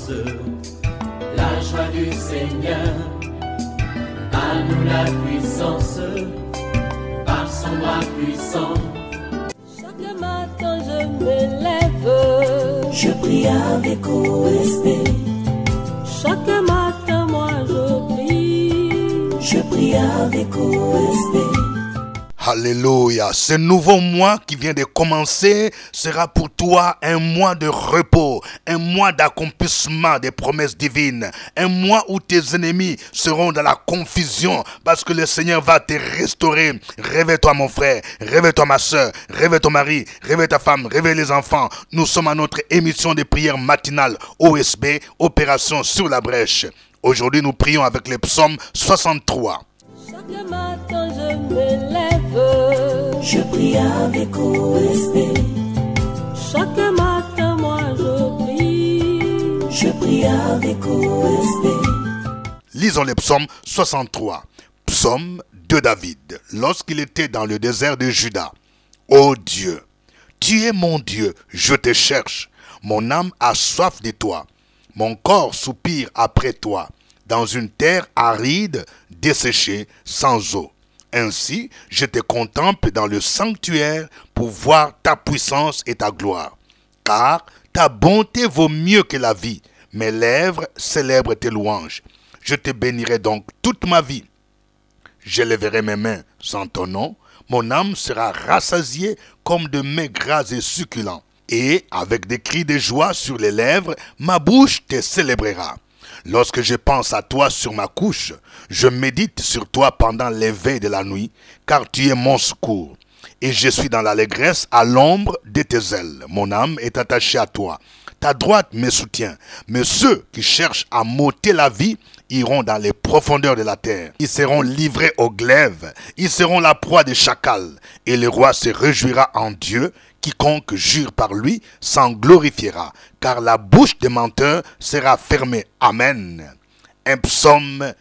puissance. La joie du Seigneur, à nous la puissance, par son bras puissant. Chaque matin je me lève, je prie avec respect. Chaque matin moi je prie avec respect. Alléluia. Ce nouveau mois qui vient de commencer sera pour toi un mois de repos, un mois d'accomplissement des promesses divines, un mois où tes ennemis seront dans la confusion parce que le Seigneur va te restaurer. Réveille-toi mon frère, réveille-toi ma soeur, réveille ton mari, réveille ta femme, réveille les enfants. Nous sommes à notre émission de prière matinale OSB, Opération sur la brèche. Aujourd'hui nous prions avec le psaume 63. Chaque matin je me lève, je prie avec respect. Chaque matin moi je prie avec respect. Lisons le psaume 63, psaume de David, lorsqu'il était dans le désert de Juda. Ô Dieu, tu es mon Dieu, je te cherche. Mon âme a soif de toi. Mon corps soupire après toi, dans une terre aride, desséchée, sans eau. Ainsi, je te contemple dans le sanctuaire pour voir ta puissance et ta gloire. Car ta bonté vaut mieux que la vie. Mes lèvres célèbrent tes louanges. Je te bénirai donc toute ma vie. J'élèverai mes mains sans ton nom. Mon âme sera rassasiée comme de mets gras et succulents. Et avec des cris de joie sur les lèvres, ma bouche te célébrera. Lorsque je pense à toi sur ma couche, je médite sur toi pendant l'éveil de la nuit, car tu es mon secours. Et je suis dans l'allégresse à l'ombre de tes ailes. Mon âme est attachée à toi. Ta droite me soutient. Mais ceux qui cherchent à m'ôter la vie iront dans les profondeurs de la terre. Ils seront livrés au glaive. Ils seront la proie des chacals. Et le roi se réjouira en Dieu. Quiconque jure par lui s'en glorifiera, car la bouche des menteurs sera fermée. Amen. Un psaume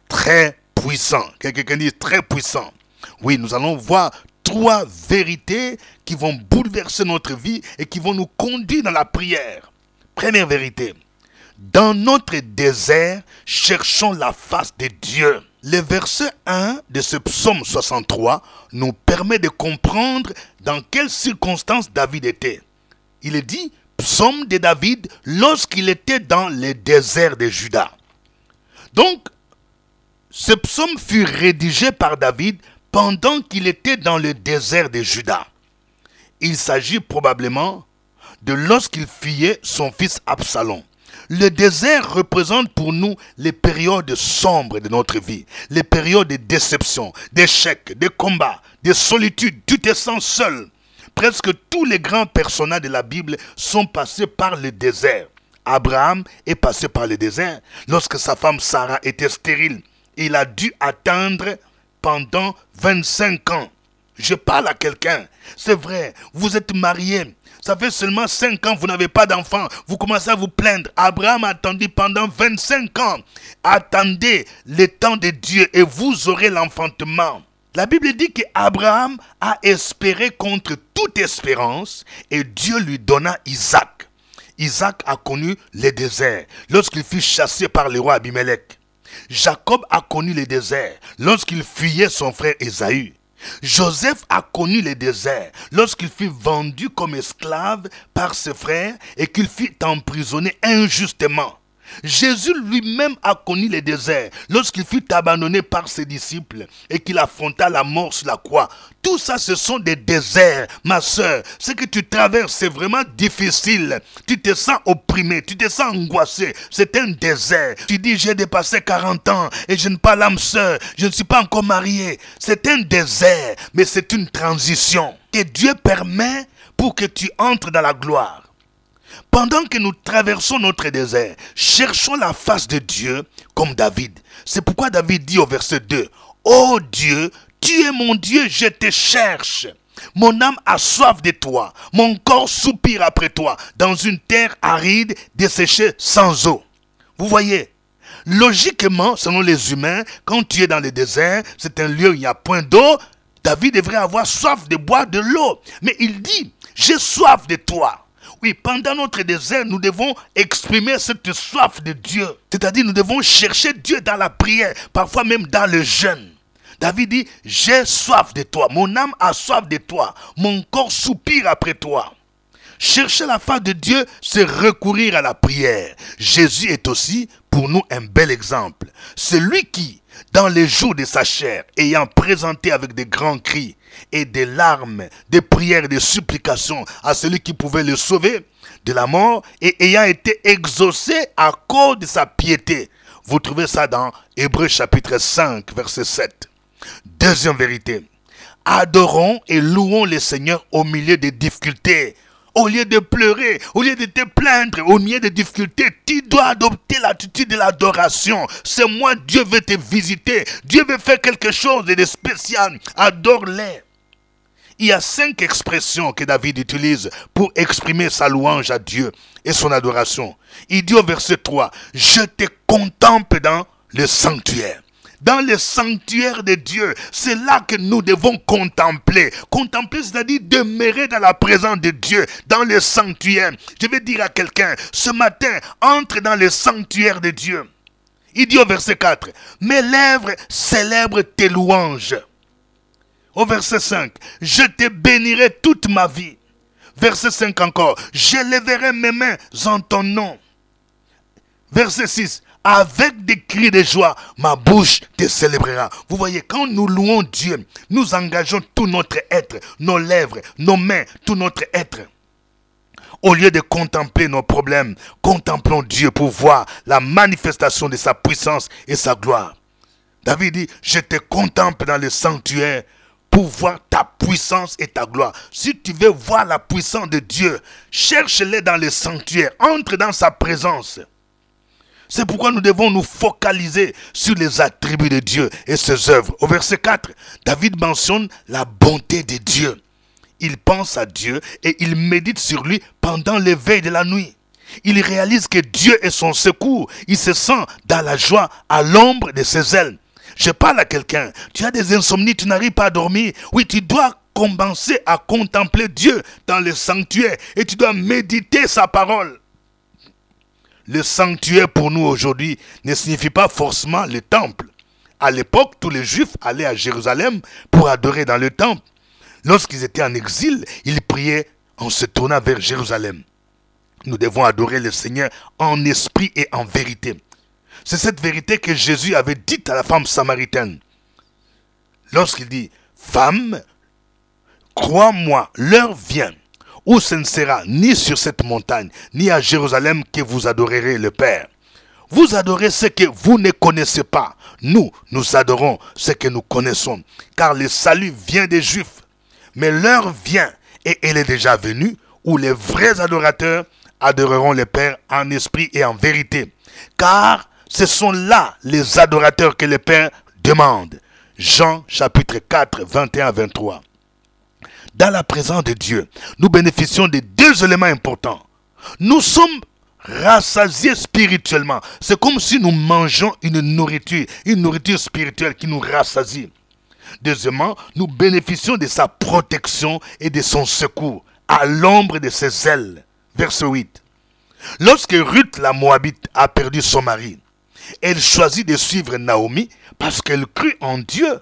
très puissant. Quelqu'un dit très puissant. Oui, nous allons voir trois vérités qui vont bouleverser notre vie et qui vont nous conduire dans la prière. Première vérité. Dans notre désert, cherchons la face de Dieu. Le verset 1 de ce psaume 63 nous permet de comprendre dans quelles circonstances David était. Il est dit, psaume de David, lorsqu'il était dans le désert de Juda. Donc, ce psaume fut rédigé par David pendant qu'il était dans le désert de Juda. Il s'agit probablement de lorsqu'il fuyait son fils Absalom. Le désert représente pour nous les périodes sombres de notre vie, les périodes de déception, d'échecs, de combats, de solitude. Tu te sens seul. Presque tous les grands personnages de la Bible sont passés par le désert. Abraham est passé par le désert lorsque sa femme Sarah était stérile. Il a dû attendre pendant 25 ans. Je parle à quelqu'un. C'est vrai, vous êtes marié. Ça fait seulement 5 ans, vous n'avez pas d'enfant. Vous commencez à vous plaindre. Abraham a attendu pendant 25 ans. Attendez le temps de Dieu et vous aurez l'enfantement. La Bible dit qu'Abraham a espéré contre toute espérance et Dieu lui donna Isaac. Isaac a connu le désert lorsqu'il fut chassé par le roi Abimelech. Jacob a connu le désert lorsqu'il fuyait son frère Ésaü. Joseph a connu le désert lorsqu'il fut vendu comme esclave par ses frères et qu'il fut emprisonné injustement. Jésus lui-même a connu le désert lorsqu'il fut abandonné par ses disciples et qu'il affronta la mort sur la croix. Tout ça, ce sont des déserts, ma soeur. Ce que tu traverses, c'est vraiment difficile. Tu te sens opprimé, tu te sens angoissé. C'est un désert. Tu dis, j'ai dépassé 40 ans et je n'ai pas l'âme sœur. Je ne suis pas encore marié. C'est un désert, mais c'est une transition que Dieu permet pour que tu entres dans la gloire. Pendant que nous traversons notre désert, cherchons la face de Dieu comme David. C'est pourquoi David dit au verset 2, « Ô Dieu, tu es mon Dieu, je te cherche. Mon âme a soif de toi, mon corps soupire après toi, dans une terre aride, desséchée sans eau. » Vous voyez, logiquement, selon les humains, quand tu es dans le désert, c'est un lieu où il n'y a point d'eau, David devrait avoir soif de boire de l'eau. Mais il dit, « J'ai soif de toi. » Oui, pendant notre désert, nous devons exprimer cette soif de Dieu. C'est-à-dire, nous devons chercher Dieu dans la prière, parfois même dans le jeûne. David dit, j'ai soif de toi, mon âme a soif de toi, mon corps soupire après toi. Chercher la face de Dieu, c'est recourir à la prière. Jésus est aussi pour nous un bel exemple. Celui qui, dans les jours de sa chair, ayant présenté avec des grands cris et des larmes, des prières et des supplications à celui qui pouvait le sauver de la mort et ayant été exaucé à cause de sa piété. Vous trouvez ça dans Hébreux chapitre 5, verset 7. Deuxième vérité. Adorons et louons le Seigneur au milieu des difficultés. Au lieu de pleurer, au lieu de te plaindre, au milieu des difficultés, tu dois adopter l'attitude de l'adoration. C'est moi, Dieu veut te visiter. Dieu veut faire quelque chose de spécial. Adore-les. Il y a 5 expressions que David utilise pour exprimer sa louange à Dieu et son adoration. Il dit au verset 3, « Je te contemple dans le sanctuaire ». Dans le sanctuaire de Dieu, c'est là que nous devons contempler. Contempler, c'est-à-dire demeurer dans la présence de Dieu, dans le sanctuaire. Je vais dire à quelqu'un, ce matin, entre dans le sanctuaire de Dieu. Il dit au verset 4, « Mes lèvres célèbrent tes louanges ». Au verset 5, « Je te bénirai toute ma vie ». Verset 5 encore, « Je lèverai mes mains en ton nom ». Verset 6, avec des cris de joie, ma bouche te célébrera. Vous voyez, quand nous louons Dieu, nous engageons tout notre être, nos lèvres, nos mains, tout notre être. Au lieu de contempler nos problèmes, contemplons Dieu pour voir la manifestation de sa puissance et sa gloire. David dit, je te contemple dans le sanctuaire pour voir ta puissance et ta gloire. Si tu veux voir la puissance de Dieu, cherche-le dans le sanctuaire, entre dans sa présence. C'est pourquoi nous devons nous focaliser sur les attributs de Dieu et ses œuvres. Au verset 4, David mentionne la bonté de Dieu. Il pense à Dieu et il médite sur lui pendant l'éveil de la nuit. Il réalise que Dieu est son secours. Il se sent dans la joie à l'ombre de ses ailes. Je parle à quelqu'un. Tu as des insomnies, tu n'arrives pas à dormir. Oui, tu dois commencer à contempler Dieu dans le sanctuaire et tu dois méditer sa parole. Le sanctuaire pour nous aujourd'hui ne signifie pas forcément le temple. À l'époque, tous les Juifs allaient à Jérusalem pour adorer dans le temple. Lorsqu'ils étaient en exil, ils priaient en se tournant vers Jérusalem. Nous devons adorer le Seigneur en esprit et en vérité. C'est cette vérité que Jésus avait dite à la femme samaritaine. Lorsqu'il dit, « Femme, crois-moi, l'heure vient où ce ne sera ni sur cette montagne, ni à Jérusalem que vous adorerez le Père. Vous adorez ce que vous ne connaissez pas. Nous adorons ce que nous connaissons, car le salut vient des Juifs. Mais l'heure vient, et elle est déjà venue, où les vrais adorateurs adoreront le Père en esprit et en vérité. Car ce sont là les adorateurs que le Père demande. » Jean chapitre 4, 21-23. Dans la présence de Dieu, nous bénéficions de 2 éléments importants. Nous sommes rassasiés spirituellement. C'est comme si nous mangeons une nourriture spirituelle qui nous rassasie. Deuxièmement, nous bénéficions de sa protection et de son secours à l'ombre de ses ailes. Verset 8. Lorsque Ruth la Moabite a perdu son mari, elle choisit de suivre Naomi parce qu'elle crut en Dieu.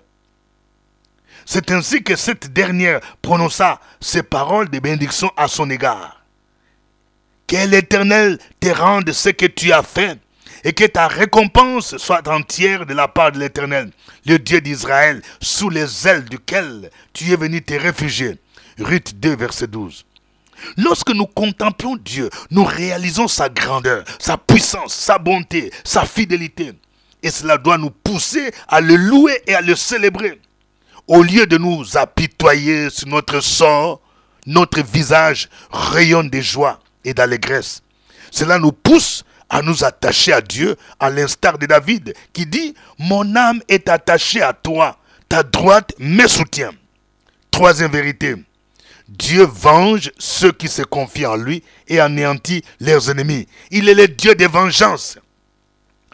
C'est ainsi que cette dernière prononça ces paroles de bénédiction à son égard. Que l'Éternel te rende ce que tu as fait et que ta récompense soit entière de la part de l'Éternel, le Dieu d'Israël, sous les ailes duquel tu es venu te réfugier. Ruth 2, verset 12. Lorsque nous contemplons Dieu, nous réalisons sa grandeur, sa puissance, sa bonté, sa fidélité. Et cela doit nous pousser à le louer et à le célébrer. Au lieu de nous apitoyer sur notre sort, notre visage rayonne de joie et d'allégresse. Cela nous pousse à nous attacher à Dieu, à l'instar de David, qui dit « Mon âme est attachée à toi, ta droite me soutient. » Troisième vérité, Dieu venge ceux qui se confient en lui et anéantit leurs ennemis. Il est le Dieu de vengeance.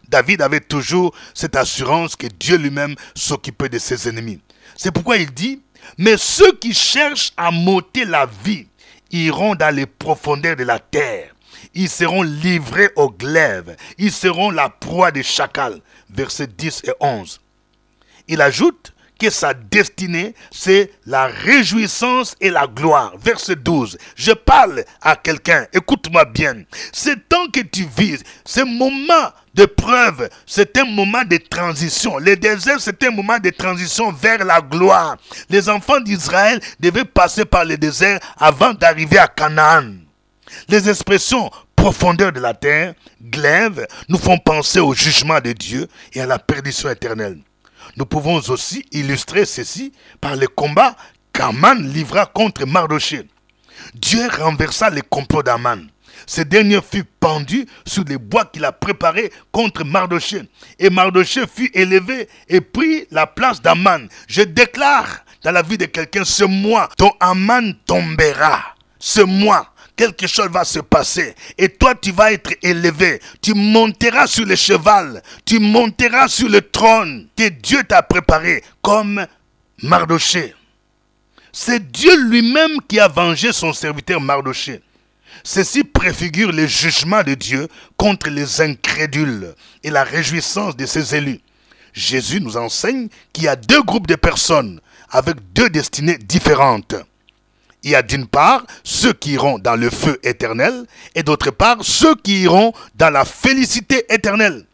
David avait toujours cette assurance que Dieu lui-même s'occupait de ses ennemis. C'est pourquoi il dit, mais ceux qui cherchent à m'ôter la vie, iront dans les profondeurs de la terre. Ils seront livrés aux glaives. Ils seront la proie des chacals. Versets 10 et 11. Il ajoute que sa destinée, c'est la réjouissance et la gloire. Verset 12. Je parle à quelqu'un. Écoute-moi bien. Ce temps que tu vis, ce moment de preuve, c'est un moment de transition. Le désert, c'est un moment de transition vers la gloire. Les enfants d'Israël devaient passer par le désert avant d'arriver à Canaan. Les expressions profondeur de la terre, glaive, nous font penser au jugement de Dieu et à la perdition éternelle. Nous pouvons aussi illustrer ceci par le combat qu'Aman livra contre Mardochée. Dieu renversa les complots d'Aman. Ce dernier fut pendu sur les bois qu'il a préparés contre Mardochée. Et Mardochée fut élevé et prit la place d'Aman. Je déclare dans la vie de quelqu'un, ce mois, ton Aman tombera. Ce mois, quelque chose va se passer. Et toi, tu vas être élevé. Tu monteras sur le cheval. Tu monteras sur le trône que Dieu t'a préparé comme Mardochée. C'est Dieu lui-même qui a vengé son serviteur Mardochée. Ceci préfigure le jugement de Dieu contre les incrédules et la réjouissance de ses élus. Jésus nous enseigne qu'il y a deux groupes de personnes avec deux destinées différentes. Il y a d'une part ceux qui iront dans le feu éternel et d'autre part ceux qui iront dans la félicité éternelle.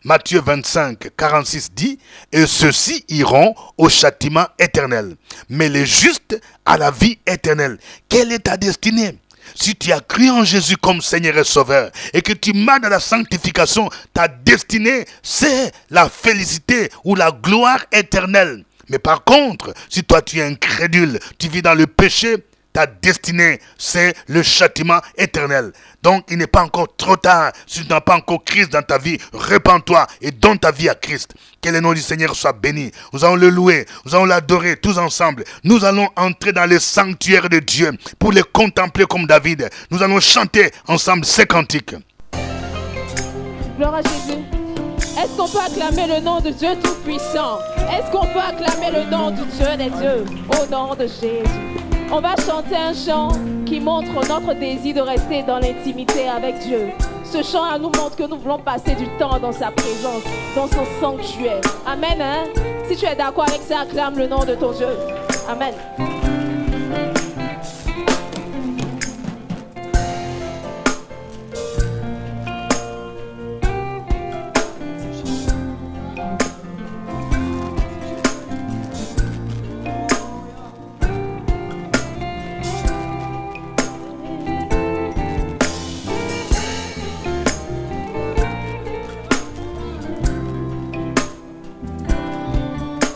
Matthieu 25, 46 dit « Et ceux-ci iront au châtiment éternel, mais les justes à la vie éternelle. » Quelle est ta destinée? Si tu as cru en Jésus comme Seigneur et Sauveur et que tu marches dans la sanctification, ta destinée, c'est la félicité ou la gloire éternelle. Mais par contre, si toi tu es incrédule, tu vis dans le péché, ta destinée, c'est le châtiment éternel. Donc, il n'est pas encore trop tard. Si tu n'as pas encore Christ dans ta vie, répands-toi et donne ta vie à Christ. Que le nom du Seigneur soit béni. Nous allons le louer, nous allons l'adorer tous ensemble. Nous allons entrer dans le sanctuaire de Dieu pour le contempler comme David. Nous allons chanter ensemble ces cantiques. Gloire à Jésus. Est-ce qu'on peut acclamer le nom de Dieu Tout-Puissant? Est-ce qu'on peut acclamer le nom du Dieu des dieux? Au nom de Jésus. On va chanter un chant qui montre notre désir de rester dans l'intimité avec Dieu. Ce chant nous montre que nous voulons passer du temps dans sa présence, dans son sanctuaire. Amen, hein? Si tu es d'accord avec ça, acclame le nom de ton Dieu. Amen.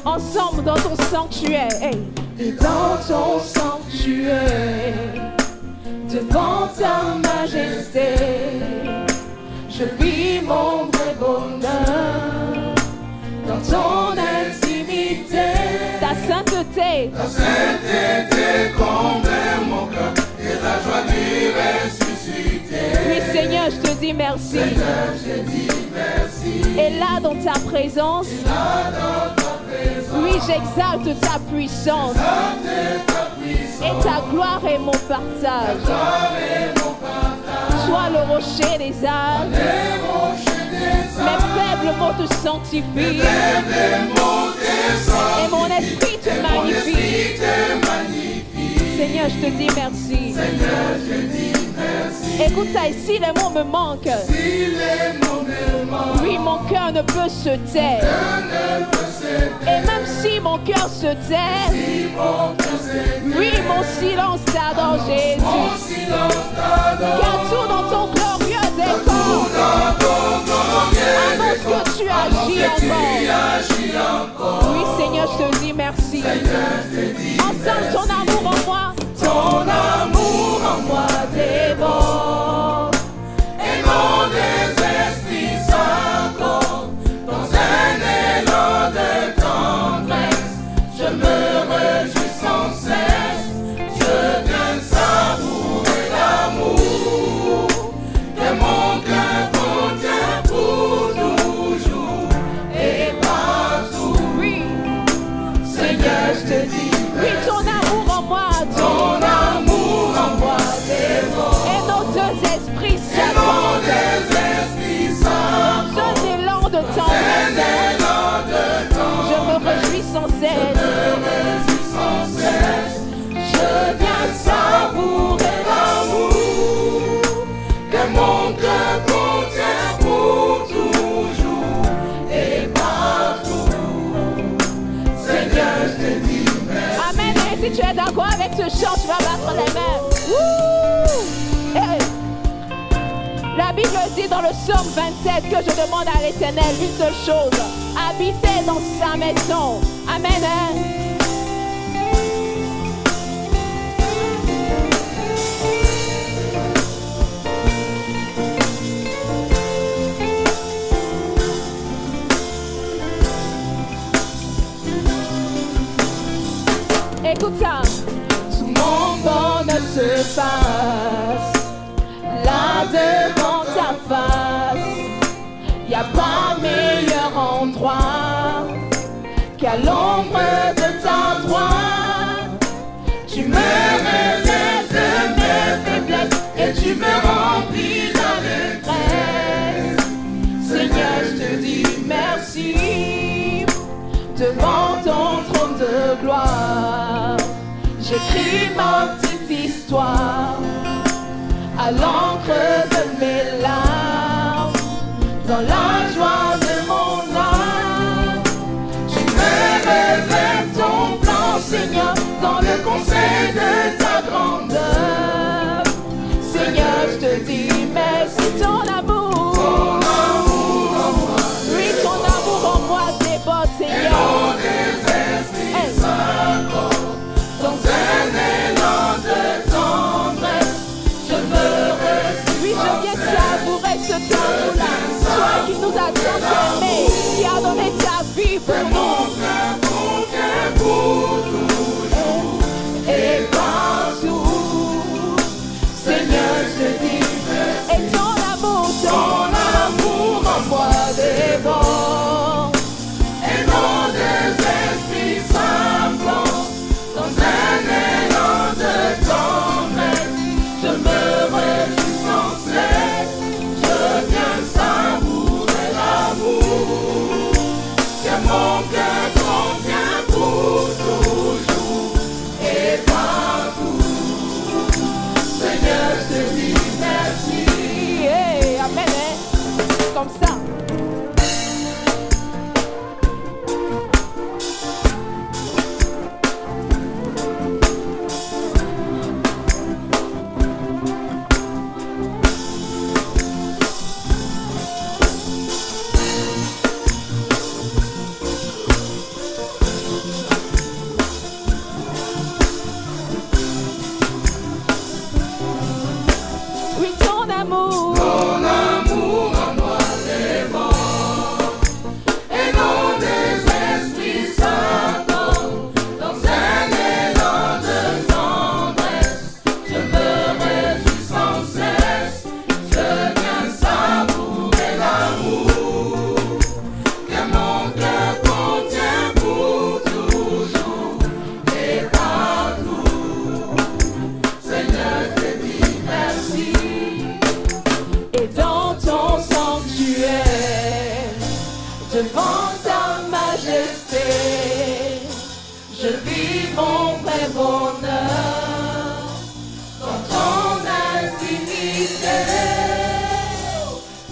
Ensemble dans ton sanctuaire, hey. Et dans ton sanctuaire, devant ta majesté, je vis mon vrai bonheur dans ton intimité. Ta sainteté comble mon cœur et la joie du ressuscité. Oui Seigneur, je te dis merci. Seigneur, je dis merci. Et là dans ta présence, oui, j'exalte ta puissance. Et ta gloire est mon partage. Sois le rocher des âmes. Mes faibles mots te sanctifient. Et mon esprit te magnifie. Seigneur, je te dis merci. Écoute ça, et si les mots me manquent, oui, mon cœur ne peut se taire. Et même si mon cœur se tait, oui, mon silence t'adore Jésus. Car tout dans ton glorieux décor annonce que tu agis encore. Oui, Seigneur, je te dis merci. Ensemble, ton amour en moi. Ton amour en moi dévore. Et mon désesprit s'accorde dans un élan de tendresse. Je me réjouis sans cesse. Je viens savourer l'amour que mon cœur contient pour toujours et partout. Oui, Seigneur, je te dis ce chant, tu vas battre les mains. Wouh! Hey. La Bible dit dans le psaume 27 que je demande à l'Éternel une seule chose, habiter dans sa maison. Amen. Écoute ça. Tout mon bonheur se passe là devant ta face. Y a pas meilleur endroit qu'à l'ombre de ta droite. Tu me relèves de mes faiblesses et tu me remplis d'allégresse. Seigneur, je te dis merci devant ton trône de gloire. J'écris ma petite histoire à l'encre de mes larmes, dans la joie de mon âme. Tu me révèles ton plan, Seigneur, dans le conseil de ta grandeur. Seigneur, je te dis merci, ton amour. Ton amour en moi. Oui, ton amour en moi déborde, Seigneur. Et non des esprits s'accordent dans un élan de tendresse. Je me réjouis. Oui, je viens savourer ce temps-là. Toi qui nous as tant aimés, qui a donné ta vie pour nous. Mon cœur contient pour toujours et partout. Seigneur, je te dis merci. Et ton amour en moi déborde. Et non des esprits s'affrontent dans un élan de tendresse. Je me réjouis sans cesse. Je viens savourer l'amour que mon cœur contient pour toujours et partout. Seigneur, je te dis merci. Hey, amen. Comme ça. Oui, ton amour. Ton amour en moi déborde. Et non des esprits s'attendent dans un élan de tendresse. Je me réjouis sans cesse. Je viens savourer l'amour que mon cœur contient pour toujours et partout. Seigneur, je te dis merci. Et dans ton sanctuaire, devant ta majesté, je vis mon vrai bonheur dans ton intimité.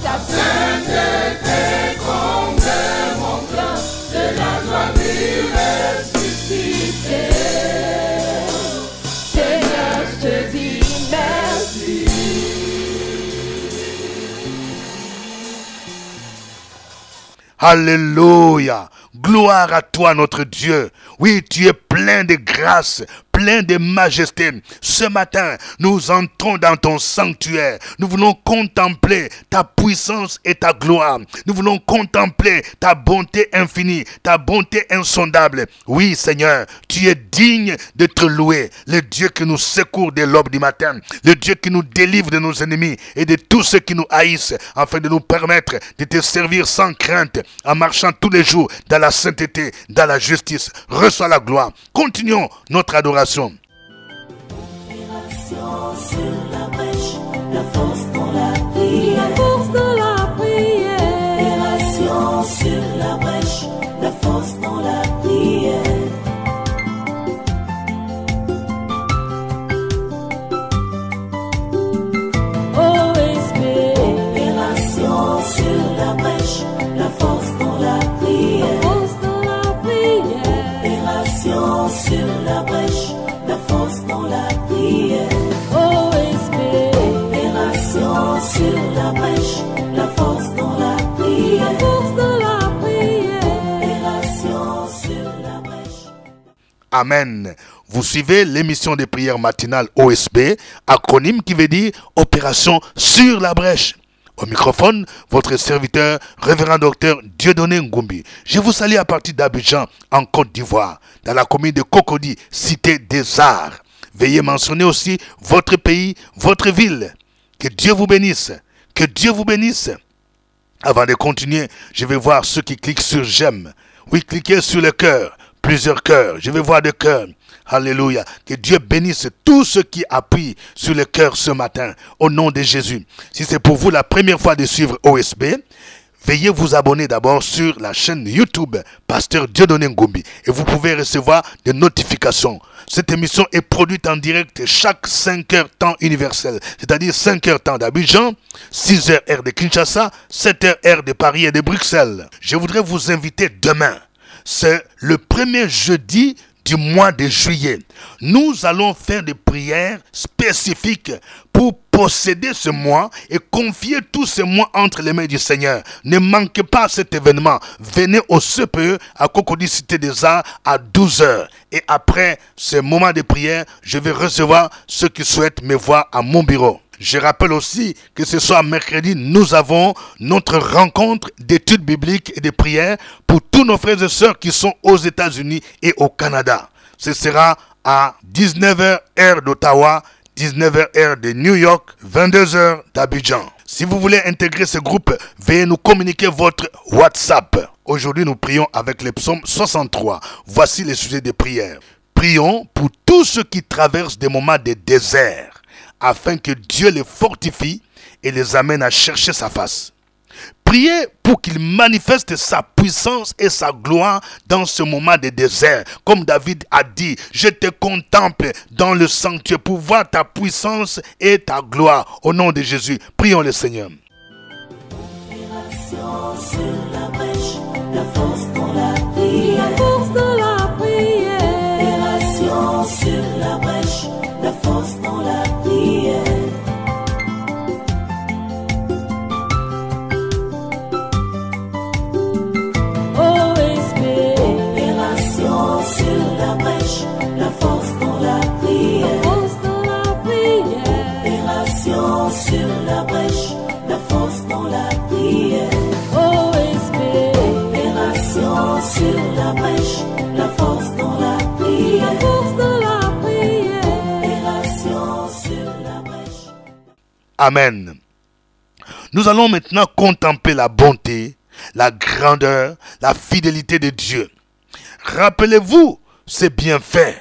Ta sainteté comble mon cœur de la joie du ressuscité. Seigneur, je te dis merci. Alléluia. Gloire à toi, notre Dieu. Oui, tu es plein de grâce, plein de majesté. Ce matin, nous entrons dans ton sanctuaire. Nous voulons contempler ta puissance et ta gloire. Nous voulons contempler ta bonté infinie, ta bonté insondable. Oui, Seigneur, tu es digne d'être loué. Le Dieu qui nous secourt dès l'aube du matin. Le Dieu qui nous délivre de nos ennemis et de tous ceux qui nous haïssent, afin de nous permettre de te servir sans crainte, en marchant tous les jours dans la sainteté, dans la justice. Reçois la gloire. Continuons notre adoration. Sur la brèche, la force dans la prière. La force dans la prière. Opération sur la brèche, la force dans la prière. OSP. Opération sur la brèche, la force dans la prière. La force dans la prière. Opération sur la brèche, la force dans la prière. sur la brèche, la force dans la prière. La force dans la prière. Opération sur la brèche. Amen. Vous suivez l'émission de prière matinale OSB, acronyme qui veut dire Opération sur la brèche. Au microphone, votre serviteur, révérend docteur Dieudonné Ngumbi. Je vous salue à partir d'Abidjan, en Côte d'Ivoire, dans la commune de Cocody, cité des Arts. Veuillez mentionner aussi votre pays, votre ville. Que Dieu vous bénisse. Que Dieu vous bénisse. Avant de continuer, je vais voir ceux qui cliquent sur j'aime. Oui, cliquez sur le cœur. Plusieurs cœurs. Je vais voir des cœurs. Alléluia. Que Dieu bénisse tous ceux qui appuient sur le cœur ce matin. Au nom de Jésus. Si c'est pour vous la première fois de suivre OSB, veuillez vous abonner d'abord sur la chaîne YouTube Pasteur Dieudonné Ngumbi. Et vous pouvez recevoir des notifications. Cette émission est produite en direct chaque 5 heures temps universel. C'est-à-dire 5 heures temps d'Abidjan, 6 heures heure de Kinshasa, 7 heures heure de Paris et de Bruxelles. Je voudrais vous inviter demain. C'est le premier jeudi du mois de juillet. Nous allons faire des prières spécifiques pour posséder ce mois et confier tout ce mois entre les mains du Seigneur. Ne manquez pas cet événement. Venez au CPE à Cocody Cité des Arts à 12 h. Et après ce moment de prière, je vais recevoir ceux qui souhaitent me voir à mon bureau. Je rappelle aussi que ce soir mercredi, nous avons notre rencontre d'études bibliques et de prières pour tous nos frères et sœurs qui sont aux États-Unis et au Canada. Ce sera à 19 h heure d'Ottawa, 19 h heure de New York, 22 h d'Abidjan. Si vous voulez intégrer ce groupe, veuillez nous communiquer votre WhatsApp. Aujourd'hui, nous prions avec le psaume 63. Voici les sujets de prière. Prions pour tous ceux qui traversent des moments de désert, afin que Dieu les fortifie et les amène à chercher sa face. Priez pour qu'il manifeste sa puissance et sa gloire dans ce moment de désert. Comme David a dit, je te contemple dans le sanctuaire pour voir ta puissance et ta gloire. Au nom de Jésus, prions le Seigneur. Opération sur la brèche, la force dans la prière. La force dans la prière. Opération sur la brèche, la force dans la prière. OSB. Opération sur la brèche, la force dans la prière. La force dans la prière. Opération sur la brèche, la force dans la prière. OSB. Opération sur la brèche, la force dans la prière. La force dans la prière. Opération sur la brèche. Amen. Nous allons maintenant contempler la bonté, la grandeur, la fidélité de Dieu. Rappelez-vous ses bienfaits,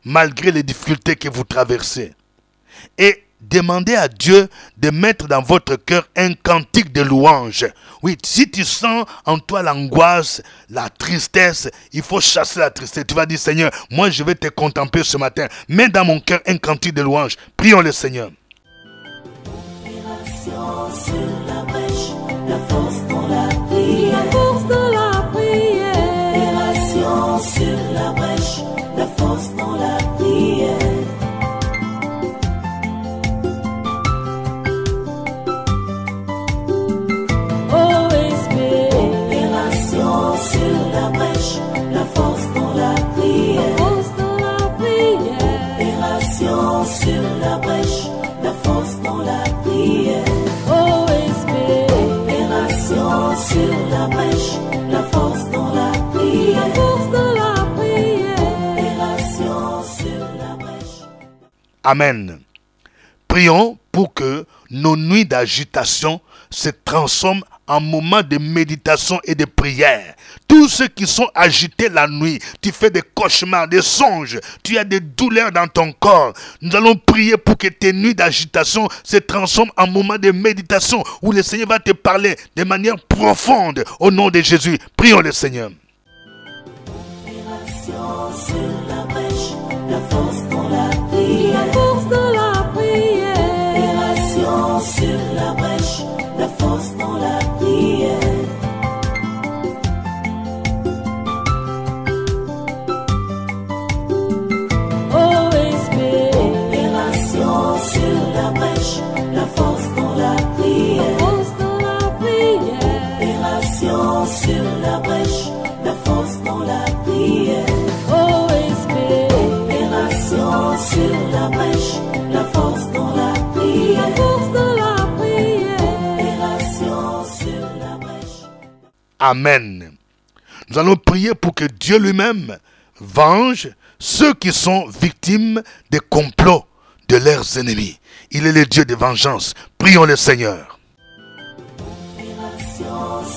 malgré les difficultés que vous traversez. Et demandez à Dieu de mettre dans votre cœur un cantique de louange. Oui, si tu sens en toi l'angoisse, la tristesse, il faut chasser la tristesse. Tu vas dire, Seigneur, moi je vais te contempler ce matin. Mets dans mon cœur un cantique de louange. Prions le Seigneur. Opération sur la brèche, la force dans la prière. La force dans la prière. Opération sur la brèche, la force dans la prière. OSB. Opération sur la brèche, la force dans la prière. La force dans la prière. Opération sur la brèche, la force dans la prière. OSB. Opération sur la brèche, la force dans la prière. La force dans la prière. Opération sur la brèche. Amen. Prions pour que nos nuits d'agitation se transforment en moments de méditation et de prière. Tous ceux qui sont agités la nuit, tu fais des cauchemars, des songes, tu as des douleurs dans ton corps. Nous allons prier pour que tes nuits d'agitation se transforment en moments de méditation où le Seigneur va te parler de manière profonde. Au nom de Jésus, prions le Seigneur. Opération sur la brèche, la force dans la prière. La force dans la prière. Opération sur la brèche, la force dans la prière. OSB. Opération sur la brèche, la force dans la Amen. Nous allons prier pour que Dieu lui-même venge ceux qui sont victimes des complots de leurs ennemis. Il est le Dieu de vengeance. Prions le Seigneur.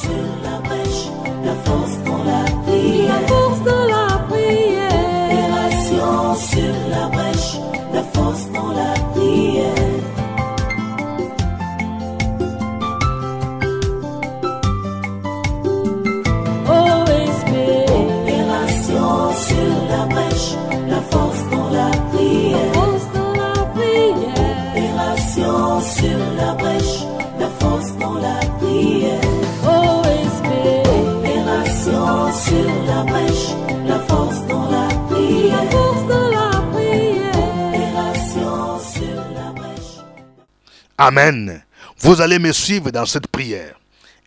Sur la brèche, la force dans la prière. La force dans la prière. Opération sur la brèche, la force dans la prière. OSP. Opération sur la brèche, la force dans la prière. Force dans la prière. Opération sur la brèche, la force dans la prière. Sur la brèche, la force dans la prière. La force dans la prière. Opération sur la brèche. Amen. Vous allez me suivre dans cette prière.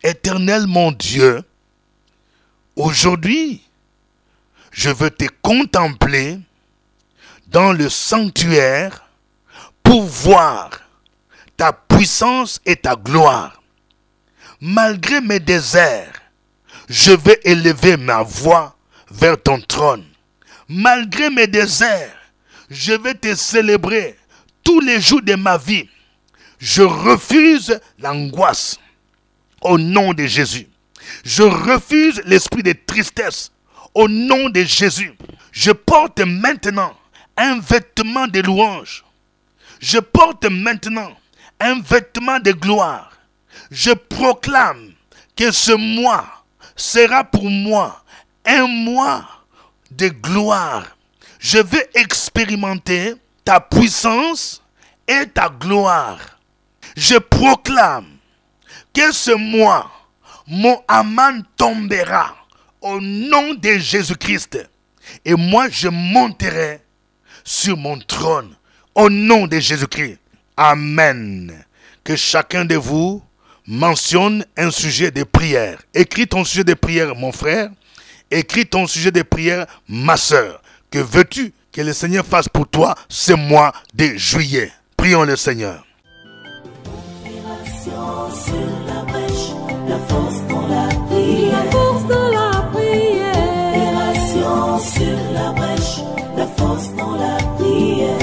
Éternel mon Dieu, aujourd'hui, je veux te contempler dans le sanctuaire pour voir ta puissance et ta gloire. Malgré mes déserts, je vais élever ma voix vers ton trône. Malgré mes déserts, je vais te célébrer tous les jours de ma vie. Je refuse l'angoisse au nom de Jésus. Je refuse l'esprit de tristesse au nom de Jésus. Je porte maintenant un vêtement de louange. Je porte maintenant un vêtement de gloire. Je proclame que ce mois sera pour moi un mois de gloire. Je vais expérimenter ta puissance et ta gloire. Je proclame que ce mois, mon Aman tombera au nom de Jésus-Christ. Et moi, je monterai sur mon trône au nom de Jésus-Christ. Amen. Que chacun de vous mentionne un sujet de prière. Écris ton sujet de prière, mon frère. Écris ton sujet de prière, ma soeur. Que veux-tu que le Seigneur fasse pour toi ce mois de juillet? Prions le Seigneur. Opération sur la brèche, la force dans la prière. La force dans la prière. Opération sur la brèche, la force dans la prière.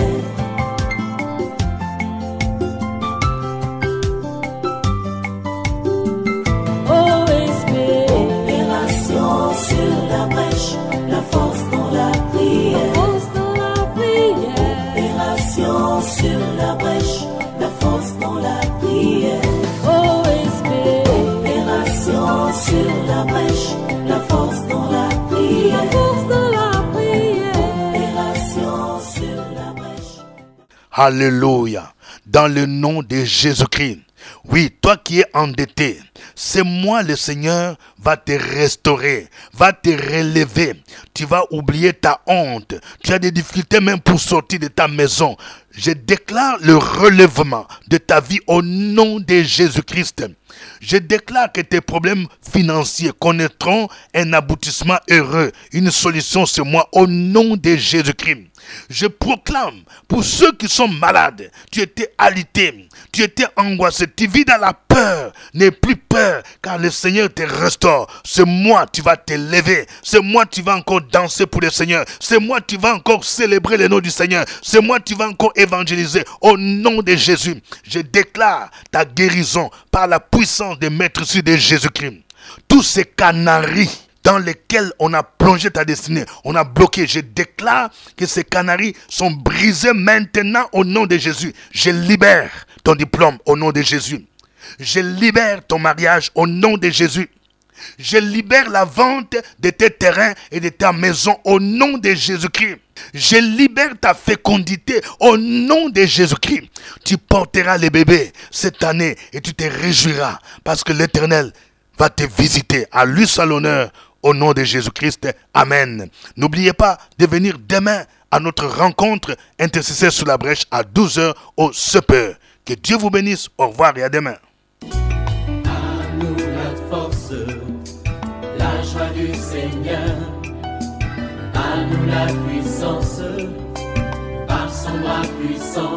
Sur la brèche, la force dans la prière. Force dans la prière. Opération sur la brèche, la force dans la prière. OSP. Opération sur la brèche, la force dans la prière. La force dans la prière. Opération sur la brèche. Alléluia. Dans le nom de Jésus-Christ. Oui, toi qui es endetté, c'est moi le Seigneur va te restaurer, va te relever. Tu vas oublier ta honte. Tu as des difficultés même pour sortir de ta maison. Je déclare le relèvement de ta vie au nom de Jésus-Christ. Je déclare que tes problèmes financiers connaîtront un aboutissement heureux, une solution ce mois au nom de Jésus-Christ. Je proclame pour ceux qui sont malades, tu étais alité, tu étais angoissé, tu vis dans la peur, n'aie plus peur car le Seigneur te restaure. Ce mois tu vas te lever, ce mois tu vas encore danser pour le Seigneur, ce mois tu vas encore célébrer le nom du Seigneur, ce mois tu vas encore évangéliser au nom de Jésus. Je déclare ta guérison par la puissance des maîtres de Jésus-Christ. Tous ces canaries dans lesquels on a plongé ta destinée, on a bloqué. Je déclare que ces canaries sont brisées maintenant au nom de Jésus. Je libère ton diplôme au nom de Jésus. Je libère ton mariage au nom de Jésus. Je libère la vente de tes terrains et de ta maison au nom de Jésus-Christ. Je libère ta fécondité au nom de Jésus-Christ. Tu porteras les bébés cette année et tu te réjouiras parce que l'Éternel va te visiter. À lui soit l'honneur. Au nom de Jésus-Christ, Amen. N'oubliez pas de venir demain à notre rencontre intercesseur sous la brèche à 12h au Supper. Que Dieu vous bénisse. Au revoir et à demain. À nous la force, la joie du Seigneur. À nous la puissance, par son bras puissant.